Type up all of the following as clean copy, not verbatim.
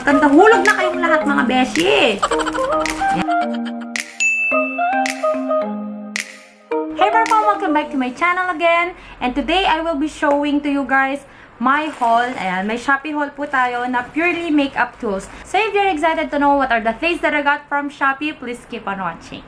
Nagkanda hulog na kayong lahat mga beshi! Hey everyone! Welcome back to my channel again. And today I will be showing to you guys my haul. Ayan, may Shopee haul po tayo na purely makeup tools. So if you're excited to know what are the things that I got from Shopee, please keep on watching.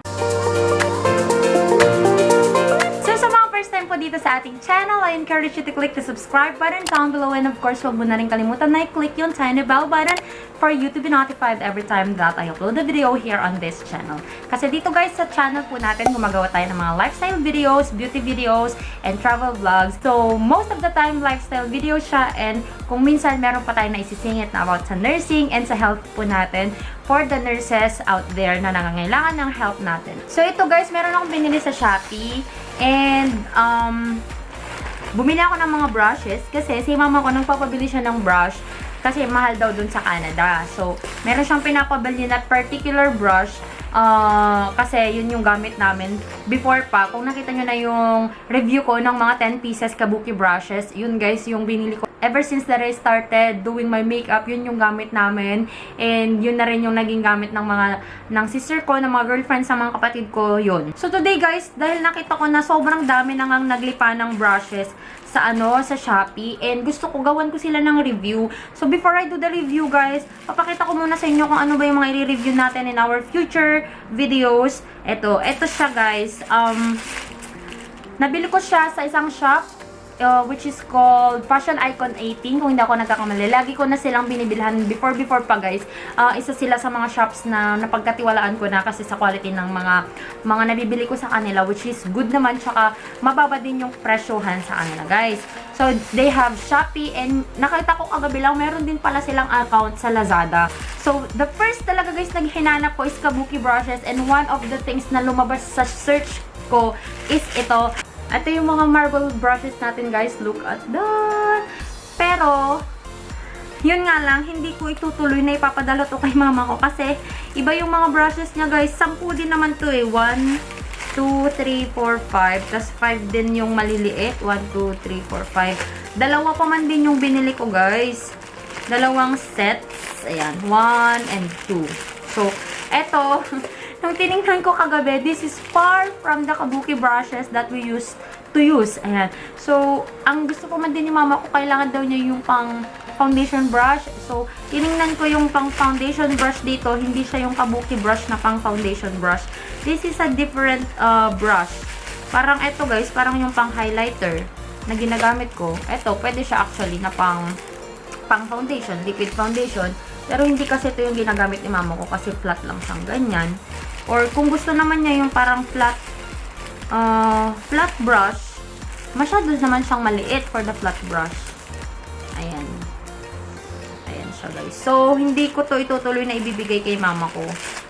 First time po dito sa ating channel, I encourage you to click the subscribe button down below, and of course, huwag mo na rin kalimutan na i-click yung tiny bell button for you to be notified every time that I upload a video here on this channel. Kasi dito guys, sa channel po natin, gumagawa tayo ng mga lifestyle videos, beauty videos, and travel vlogs. So, most of the time, lifestyle videos siya, and kung minsan meron pa tayo na isisingit na about sa nursing and sa health po natin for the nurses out there na nangangailangan ng help natin. So, ito guys, meron akong binili sa Shopee. And, bumili ako ng mga brushes kasi si mama ko nagpapabili siya ng brush kasi mahal daw dun sa Canada. So, meron siyang pinapabili na particular brush kasi yun yung gamit namin before pa. Kung nakita nyo na yung review ko ng mga 10 pieces kabuki brushes, yun guys yung binili ko. Ever since that I started doing my makeup, yun yung gamit namin. And yun na rin yung naging gamit ng sister ko, ng mga girlfriends, sa mga kapatid ko, yun. So today guys, dahil nakita ko na sobrang dami nang naglipa ng brushes sa Shopee, and gusto ko gawan ko sila ng review. So before I do the review guys, papakita ko muna sa inyo kung ano ba yung mga i-review natin in our future videos. Ito siya guys. Nabili ko siya sa isang shop which is called Fashion Icon 18, kung hindi ako nagkakamali. Lagi ko na silang binibilhan before pa guys. Isa sila sa mga shops na napagkatiwalaan ko na kasi sa quality ng mga nabibili ko sa kanila, which is good naman, tsaka mababa din yung presyohan sa kanila guys. So they have Shopee, and nakita ko kagabi lang meron din pala silang account sa Lazada. So the first talaga guys na hinanap ko is kabuki brushes, and one of the things na lumabas sa search ko is ito. Ito yung mga marble brushes natin guys. Look at that. Pero, yun nga lang, hindi ko itutuloy na ipapadala to kay mama ko. Kasi, iba yung mga brushes niya guys. 10 din naman to eh. 1, 2, 3, 4, 5. Tapos 5 din yung maliliit. 1, 2, 3, 4, 5. Dalawa pa man din yung binili ko guys. Dalawang sets. Ayan. 1 and 2. So, eto. Nung tinignan ko kagabi, this is far from the kabuki brushes that we used to use. Ayan. So, ang gusto ko man din ni mama ko, kailangan daw niya yung pang foundation brush. So, tinignan ko yung pang foundation brush dito. Hindi siya yung kabuki brush na pang foundation brush. This is a different brush. Parang ito guys, parang yung pang highlighter na ginagamit ko. Ito, pwede siya actually na pang foundation, liquid foundation. Pero hindi kasi ito yung ginagamit ni mama ko kasi flat lang siyang ganyan. Or kung gusto naman niya yung parang flat brush, masyado naman siyang maliit for the flat brush. Ayan. Ayan siya guys. So, hindi ko to itutuloy na ibibigay kay mama ko.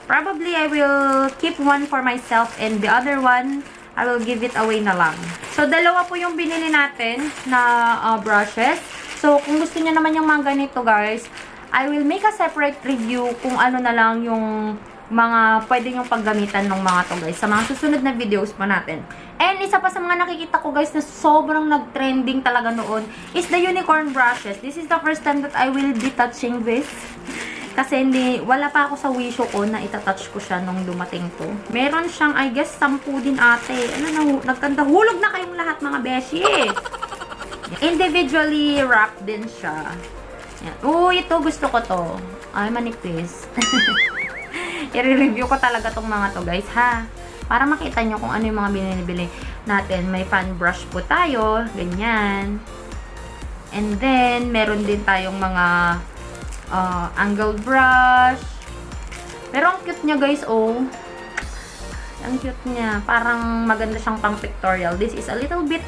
Probably, I will keep one for myself, and the other one, I will give it away na lang. So, dalawa po yung binili natin na brushes. So, kung gusto niya naman yung mga ganito guys, I will make a separate review kung ano na lang yung mga pwede yung paggamitan ng mga to guys sa mga susunod na videos pa natin. And isa pa sa mga nakikita ko guys na sobrang nag-trending talaga noon is the unicorn brushes. This is the first time that I will be touching this. Kasi wala pa ako sa wisho ko na itatouch ko siya nung dumating to. Meron siyang, I guess, 10 din ate. Nagkanda hulog na kayong lahat mga beshi. Individually wrapped din siya. Ito gusto ko to. Ay, manipis. I-review ko talaga tong mga to guys ha. Para makita nyo kung ano yung mga binibili natin. May fan brush po tayo. Ganyan. And then, meron din tayong mga angled brush. Pero ang cute niya guys, oh. Ang cute niya. Parang maganda siyang pang pictorial. This is a little bit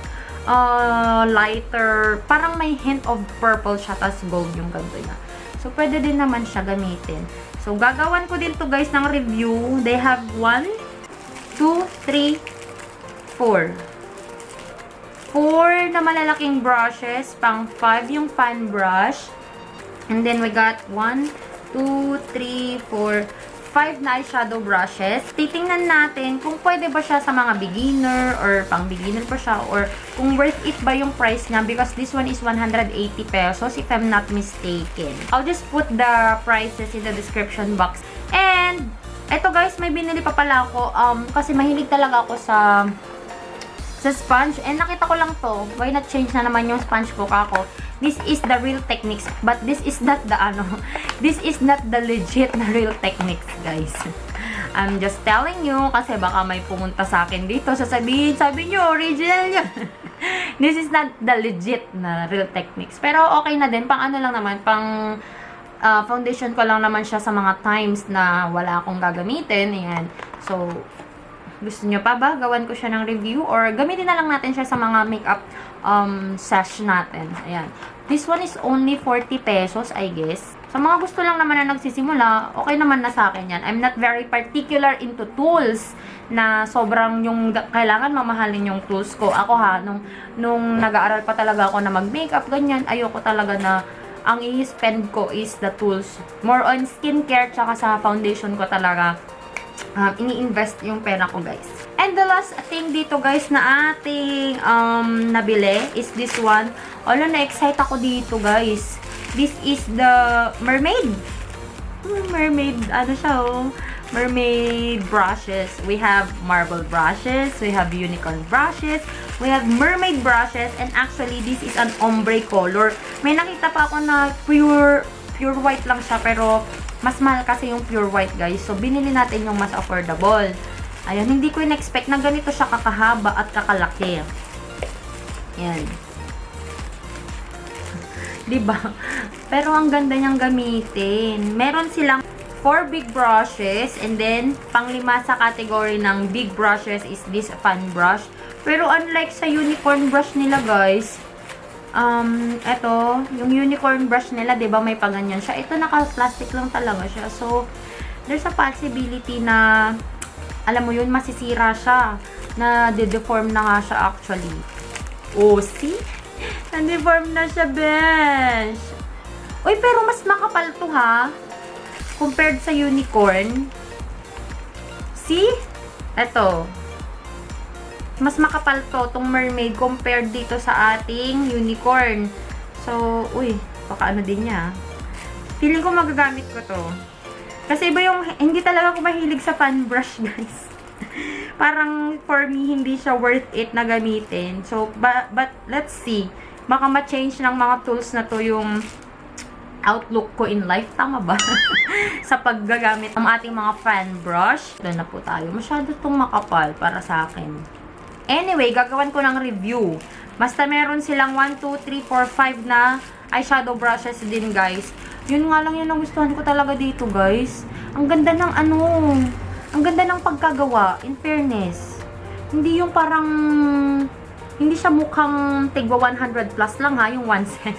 lighter. Parang may hint of purple siya. Tas gold yung ganito niya. So, pwede din naman siya gamitin. So, gagawan ko din to guys ng review. They have 1, 2, 3, 4. 4 na malalaking brushes. Pang 5 yung fan brush. And then, we got 1, 2, 3, 4, 5 na eyeshadow brushes. Titingnan natin kung pwede ba siya sa mga beginner or pang beginner pa siya or kung worth it ba yung price niya because this one is 180 pesos if I'm not mistaken. I'll just put the prices in the description box. And eto guys, may binili pa pala ako kasi mahilig talaga ako sa sponge. And nakita ko lang to. Why not change na naman yung sponge ko kako? This is the Real Techniques. But this is not the this is not the legit na Real Techniques, guys. I'm just telling you kasi baka may pumunta sa akin dito. Sasabihin, sabi nyo, original yun. This is not the legit na Real Techniques. Pero okay na din. Pang ano lang naman, pang foundation ko lang naman siya sa mga times na wala akong gagamitin. Ayan. So, gusto nyo pa ba? Gawan ko siya ng review or gamitin na lang natin siya sa mga makeup sash natin. Ayan. This one is only 40 pesos, I guess. Sa mga gusto lang naman na nagsisimula, okay naman na sa akin yan. I'm not very particular into tools na sobrang yung kailangan mamahalin yung tools ko. Ako nung nag-aaral pa talaga ako na mag-makeup, ganyan, ayoko talaga na ang i-spend ko is the tools. More on skincare tsaka sa foundation ko talaga ini-invest yung pera ko, guys. And the last thing dito, guys, na ating nabili is this one. Ala, na-excite ako dito, guys. This is the Mermaid. Mermaid, ano siya, oh. Mermaid brushes. We have marble brushes. We have unicorn brushes. We have mermaid brushes. And actually, this is an ombre color. May nakita pa ako na pure white lang siya, pero mas mahal kasi yung pure white, guys. So, binili natin yung mas affordable. Ayan, hindi ko in-expect na ganito siya kakahaba at kakalaki. Ayan. Diba? Pero ang ganda niyang gamitin. Meron silang 4 big brushes and then, pang-5 sa category ng big brushes is this fan brush. Pero unlike sa unicorn brush nila, guys, eto, yung unicorn brush nila, diba, may paganyan siya. Ito, naka-plastic lang talaga siya. So, there's a possibility na, alam mo yun, masisira siya. Na de-deform na nga siya actually. Oh, see? Na-deform na siya, besh. Uy, pero mas makapal to, ha? Compared sa unicorn. See? Eto. Mas makapal to, tong mermaid, compared dito sa ating unicorn. So, uy, baka ano din niya. Feeling ko magagamit ko to. Kasi iba yung, hindi talaga ako mahilig sa fan brush, guys. Parang, for me, hindi siya worth it na gamitin. So, but let's see. Baka ma-change ng mga tools na to yung outlook ko in life. Tama ba? Sa paggagamit ng ating mga fan brush. Doon na po tayo. Masyado tong makapal para sa akin. Anyway, gagawan ko ng review. Basta meron silang 1, 2, 3, 4, 5 na eyeshadow brushes din, guys. Yun nga lang yung nagustuhan ko talaga dito, guys. Ang ganda ng ang ganda ng pagkagawa, in fairness. Hindi yung parang, hindi siya mukhang tigwa 100 plus lang, ha, yung 1 cent.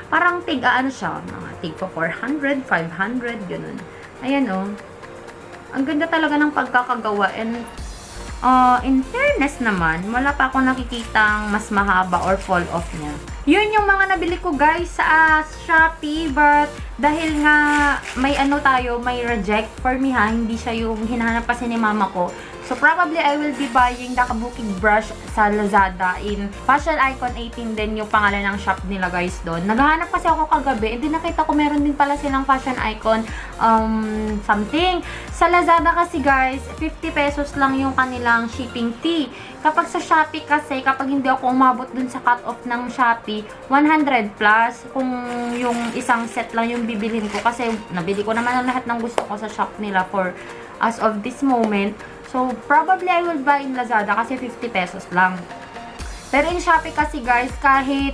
Parang ano siya, tigwa 400, 500, ganun. Ayan, oh. Ang ganda talaga ng pagkakagawa and in fairness naman, wala pa akong nakikitang mas mahaba or fall off niya. Yun yung mga nabili ko, guys, sa Shopee. But, dahil nga may may reject for me, ha, hindi siya yung hinahanap kasi ni mama ko. So, probably I will be buying the kabuking brush sa Lazada in Fashion Icon 18 din yung pangalan ng shop nila, guys, doon. Naghahanap kasi ako kagabi, and then nakita ko meron din pala silang Fashion Icon something. Sa Lazada kasi, guys, 50 pesos lang yung kanilang shipping fee. Kapag sa Shopee kasi, kapag hindi ako umabot dun sa cut-off ng Shopee, 100 plus kung yung isang set lang yung bibilhin ko. Kasi nabili ko naman ang lahat ng gusto ko sa shop nila for as of this moment. So, probably I will buy in Lazada kasi 50 pesos lang. Pero in Shopee kasi, guys, kahit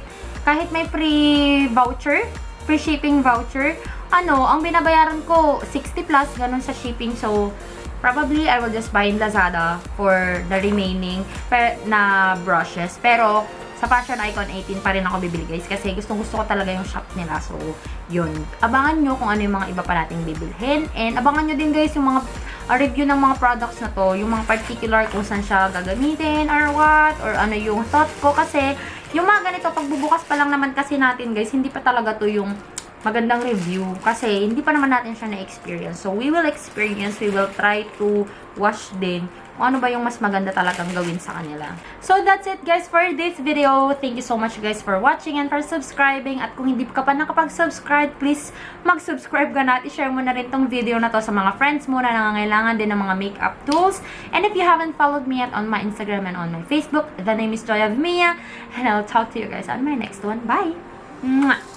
may free voucher, free shipping voucher, ang binabayaran ko 60 plus ganun sa shipping. So, probably I will just buy in Lazada for the remaining na brushes. Pero, sa Fashion Icon 18 pa rin ako bibili, guys, kasi gustong-gusto ko talaga yung shop nila. So, yun. Abangan nyo kung ano yung mga iba pa nating bibilhin. And abangan nyo din, guys, yung mga review ng mga products na to, yung mga particular kung saan siya gagamitin or what, or ano yung thought ko. Kasi, yung mga ganito, pagbubukas pa lang naman kasi natin, guys, hindi pa talaga to yung magandang review. Kasi, hindi pa naman natin siya na-experience. So, we will experience, we will try to wash din kung ano ba yung mas maganda talagang gawin sa kanila. So, that's it guys for this video. Thank you so much guys for watching and for subscribing. At kung hindi ka pa nakapag-subscribe, please mag-subscribe ka na at i-share mo na rin tong video na to sa mga friends mo na nangangailangan din ng mga makeup tools. And if you haven't followed me yet on my Instagram and on my Facebook, the name is JoyOfMia. And I'll talk to you guys on my next one. Bye! Mwah!